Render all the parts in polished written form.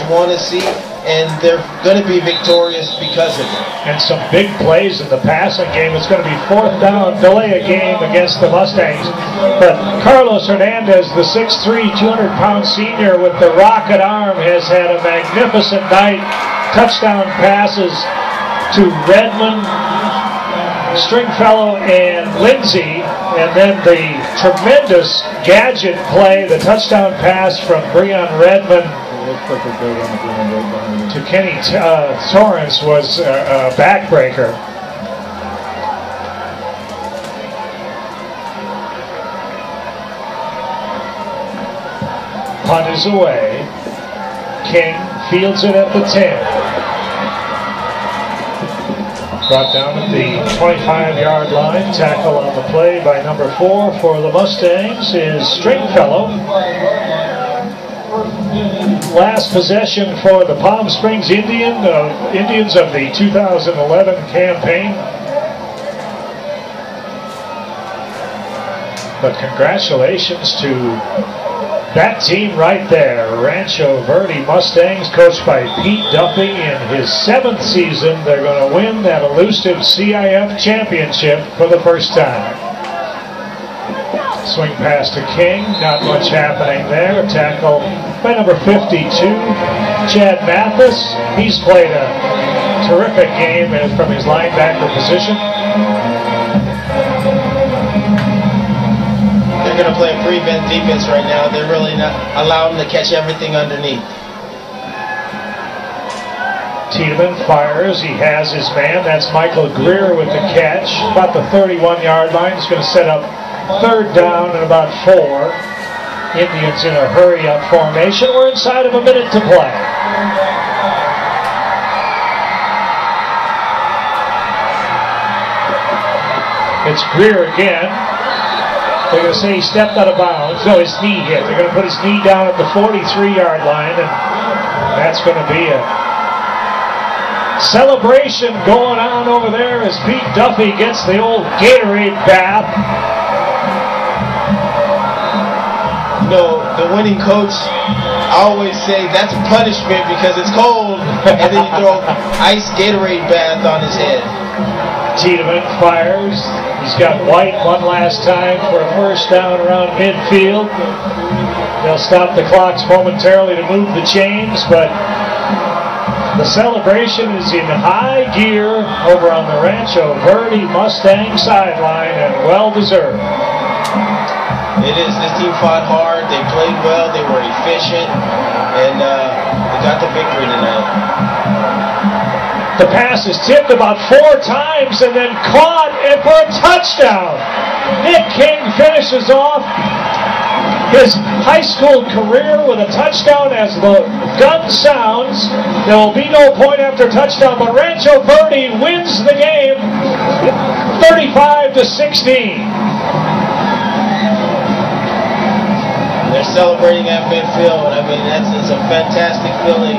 want to see, and they're going to be victorious because of it. And some big plays in the passing game. It's going to be 4th down, delay a game against the Mustangs. But Carlos Hernandez, the 6'3", 200-pound senior with the rocket arm, has had a magnificent night. Touchdown passes to Redmond, Stringfellow, and Lindsay. And then the tremendous gadget play, the touchdown pass from Breon Redmond to Kenny Torrance was a backbreaker. Punt is away. King fields it at the 10. Brought down at the 25-yard line. Tackle on the play by number 4 for the Mustangs is Stringfellow. Last possession for the Palm Springs Indians of the 2011 campaign. But congratulations to that team right there, Rancho Verde Mustangs, coached by Pete Duffy. In his 7th season, they're going to win that elusive CIF championship for the first time. Swing pass to King, not much happening there. Tackle by number 52, Chad Mathis. He's played a terrific game from his linebacker position. They're going to play a prevent defense right now. They're really not allowing them to catch everything underneath. Tiedemann fires. He has his man. That's Michael Greer with the catch. About the 31-yard line. He's going to set up 3rd down and about 4. Indians in a hurry-up formation. We're inside of a minute to play. It's Greer again. They're going to say he stepped out of bounds. No, his knee hit. They're going to put his knee down at the 43-yard line, and that's going to be a celebration going on over there as Pete Duffy gets the old Gatorade bath. You know, the winning coach, I always say that's punishment because it's cold, and then you throw ice Gatorade bath on his head. Tiedemann fires. He's got White one last time for a first down around midfield. They'll stop the clocks momentarily to move the chains, but the celebration is in high gear over on the Rancho Verde Mustang sideline, and well-deserved. It is. This team fought hard. They played well. They were efficient, and they got the victory tonight. The pass is tipped about 4 times and then caught and for a touchdown. Nick King finishes off his high school career with a touchdown as the gun sounds. There will be no point after touchdown, but Rancho Verde wins the game 35-16. They're celebrating at midfield. I mean, it's a fantastic feeling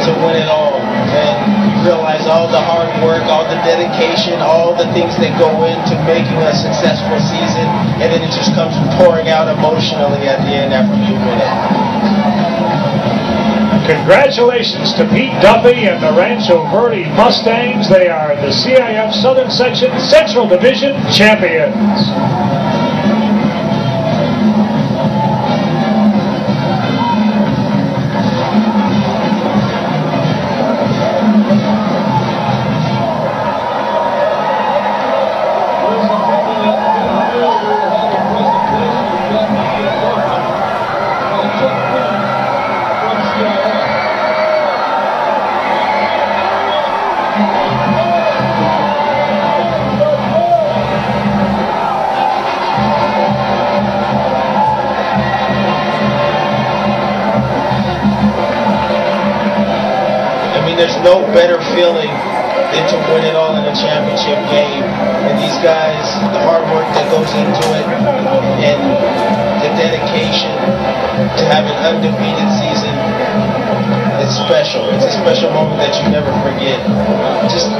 to win it all. And you realize all the hard work, all the dedication, all the things that go into making a successful season, and then it just comes pouring out emotionally at the end after you win it. Congratulations to Pete Duffy and the Rancho Verde Mustangs. They are the CIF Southern Section Central Division champions. There's no better feeling than to win it all in a championship game. And these guys, the hard work that goes into it, and the dedication to have an undefeated season, it's special. It's a special moment that you never forget.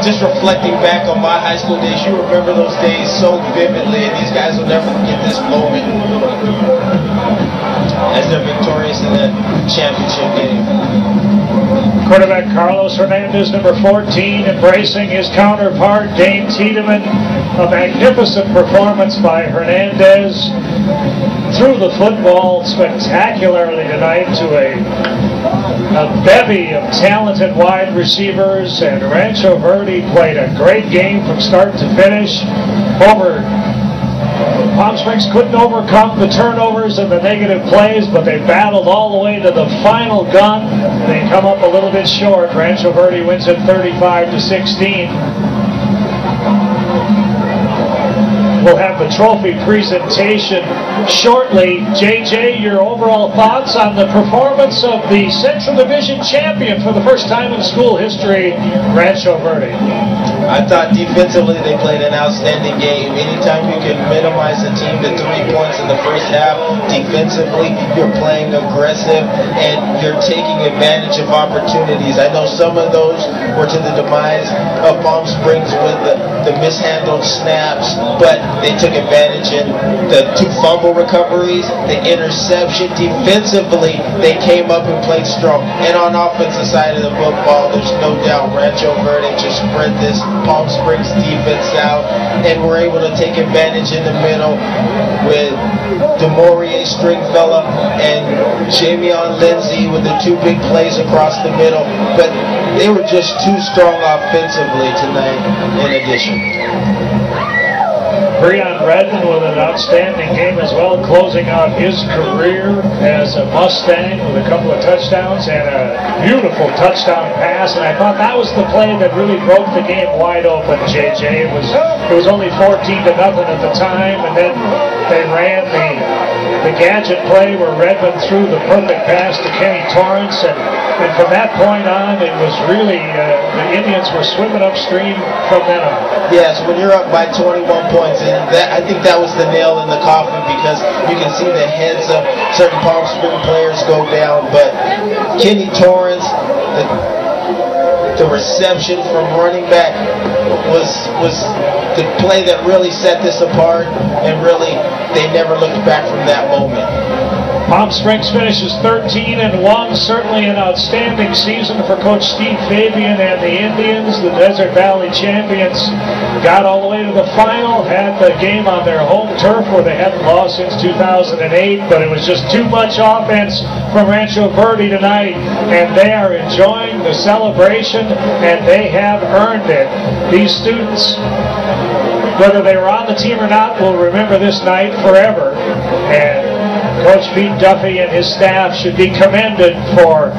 Just reflecting back on my high school days, you remember those days so vividly, and these guys will never forget this moment as they're victorious in the championship game. Quarterback Carlos Hernandez, number 14, embracing his counterpart, Dane Tiedemann. A magnificent performance by Hernandez. Threw the football spectacularly tonight to a bevy of talented wide receivers, and Rancho Verde played a great game from start to finish. Palm Springs couldn't overcome the turnovers and the negative plays, but they battled all the way to the final gun. They come up a little bit short. Rancho Verde wins it 35-16. We'll have the trophy presentation shortly. JJ, your overall thoughts on the performance of the Central Division champion for the first time in school history, Rancho Verde? I thought defensively they played an outstanding game. Anytime you can minimize a team to 3 points in the first half, defensively you're playing aggressive and you're taking advantage of opportunities. I know some of those were to the demise of Palm Springs with the mishandled snaps, but they took advantage in the 2 fumble recoveries, the interception. Defensively, they came up and played strong. And on offensive side of the football, there's no doubt Rancho Verde just spread this Palm Springs defense out, and were able to take advantage in the middle with DeMaurier Stringfella and Jamion Lindsay with the 2 big plays across the middle. But they were just too strong offensively tonight in addition. Breon Redmond with an outstanding game as well, closing out his career as a Mustang with a couple of touchdowns and a beautiful touchdown pass. And I thought that was the play that really broke the game wide open, JJ. It was only 14-0 at the time, and then they ran the gadget play where Redmond threw the perfect pass to Kenny Torrance, and from that point on, it was really the Indians were swimming upstream from then on. Yes, when you're up by 21 points, and I think that was the nail in the coffin, because you can see the heads of certain Palm Springs players go down. But Kenny Torrance, the reception from running back was the play that really set this apart, and really they never looked back from that moment. Palm Springs finishes 13-1, certainly an outstanding season for Coach Steve Fabian and the Indians. The Desert Valley champions got all the way to the final, had the game on their home turf where they hadn't lost since 2008, but it was just too much offense from Rancho Verde tonight, and they are enjoying the celebration, and they have earned it. These students, whether they were on the team or not, will remember this night forever, and Coach Pete Duffy and his staff should be commended for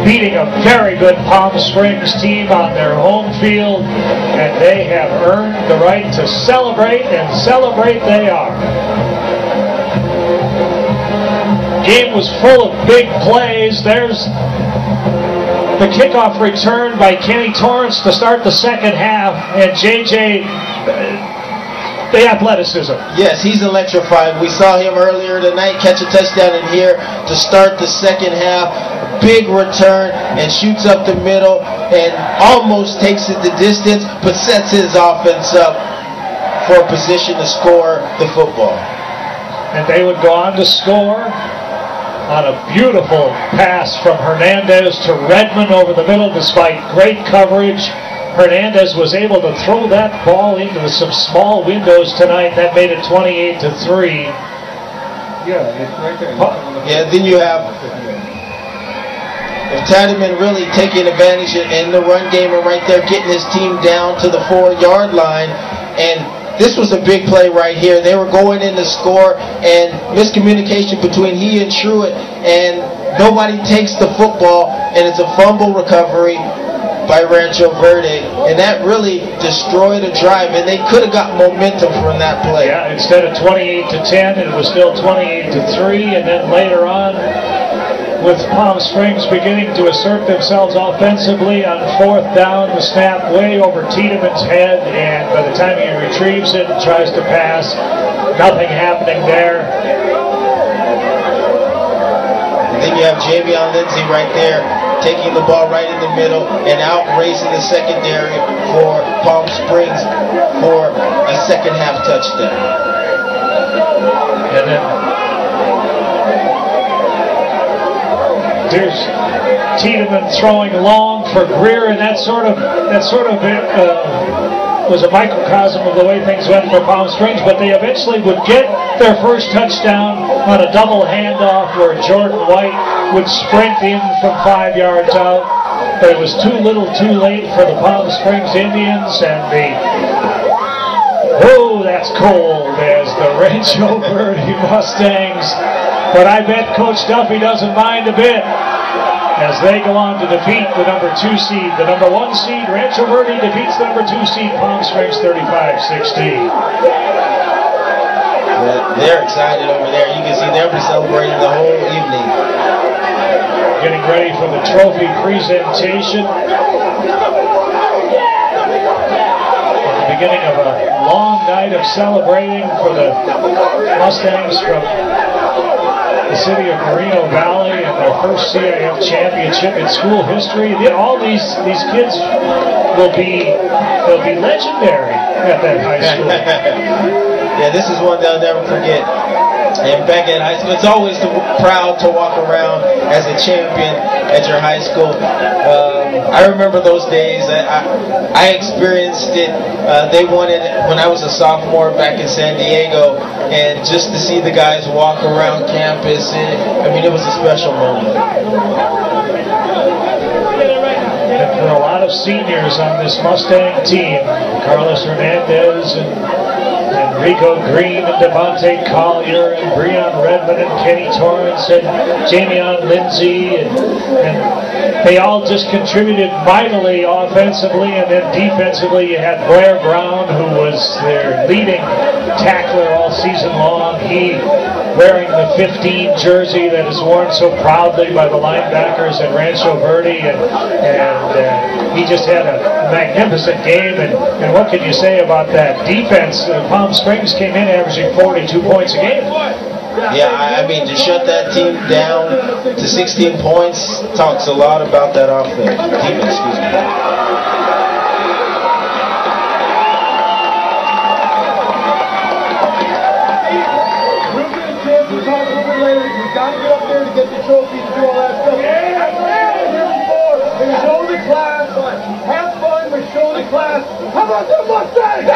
beating a very good Palm Springs team on their home field, and they have earned the right to celebrate, and celebrate they are. Game was full of big plays. There's the kickoff return by Kenny Torrance to start the second half, and JJ, the athleticism. Yes, he's electrified. We saw him earlier tonight catch a touchdown in here to start the second half. Big return and shoots up the middle and almost takes it the distance, but sets his offense up for a position to score the football. And they would go on to score on a beautiful pass from Hernandez to Redmond over the middle despite great coverage. Hernandez was able to throw that ball into some small windows tonight. That made it 28-3. Yeah, it's right there. Yeah, then you have Tiedemann really taking advantage in the run game and right there getting his team down to the 4-yard line. And this was a big play right here. They were going in to score, and miscommunication between he and Truitt, and nobody takes the football, and it's a fumble recovery by Rancho Verde, and that really destroyed a drive, and they could have got momentum from that play. Yeah, instead of 28-10, it was still 28-3, and then later on, with Palm Springs beginning to assert themselves offensively on 4th down, the snap way over Tiedemann's head, and by the time he retrieves it and tries to pass, nothing happening there. And then you have Jamion Lindsay right there, taking the ball right in the middle and out-racing the secondary for Palm Springs for a second half touchdown. And then Tiedemann throwing long for Greer, and that sort of was a microcosm of the way things went for Palm Springs, but they eventually would get their first touchdown on a double handoff where Jordan White would sprint in from 5 yards out. But it was too little too late for the Palm Springs Indians, and that's cold as the Rancho Verde Mustangs. But I bet Coach Duffy doesn't mind a bit as they go on to defeat the number 2 seed. The number 1 seed, Rancho Verde, defeats the number 2 seed, Palm Springs, 35-16. They're excited over there. You can see they'll be celebrating the whole evening. Getting ready for the trophy presentation. At the beginning of a long night of celebrating for the Mustangs from the city of Moreno Valley and their first CIF championship in school history. All these kids they'll be legendary at that high school. Yeah, this is one they'll never forget. And back at high school, it's always proud to walk around as a champion at your high school. I remember those days. I experienced it. They won it when I was a sophomore back in San Diego, and just to see the guys walk around campus, it was a special moment. And for a lot of seniors on this Mustang team, Carlos Hernandez and Rico Green and Devontae Collier and Breon Redmond and Kenny Torrance and Jamion Lindsay, and they all just contributed mightily offensively, and then defensively you had Blair Brown, who was their leading tackler all season long. He wearing the 15 jersey that is worn so proudly by the linebackers at Rancho Verde, and he just had a magnificent game. And what can you say about that defense? Palm Springs came in averaging 42 points a game. Yeah, to shut that team down to 16 points talks a lot about that offense. Defense, excuse me. We've got to get up there to get the trophy and do all that stuff. And show the class, have fun, but show the class. How about the Mustangs?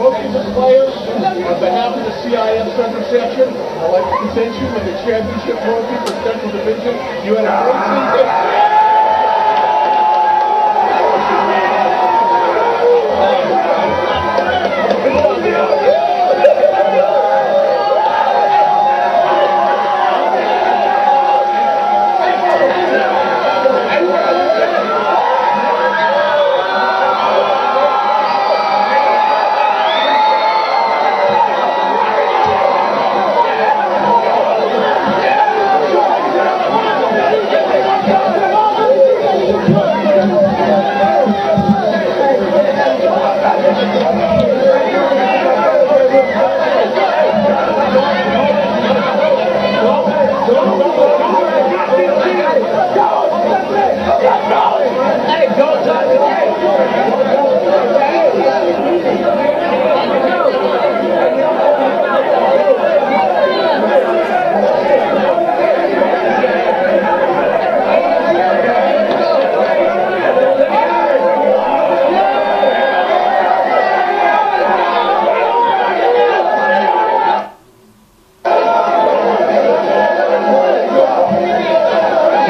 Coaches and players, on behalf of the CIF Central Section, I'd like to present you with the championship trophy for Central Division. You had a great season.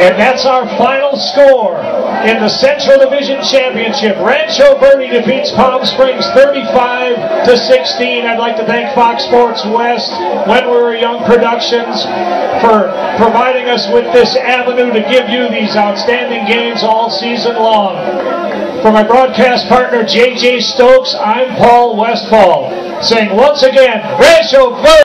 And that's our final score in the Central Division Championship. Rancho Verde defeats Palm Springs 35-16. I'd like to thank Fox Sports West, When We Were Young Productions, for providing us with this avenue to give you these outstanding games all season long. For my broadcast partner, J.J. Stokes, I'm Paul Westfall. saying once again, Rancho Verde.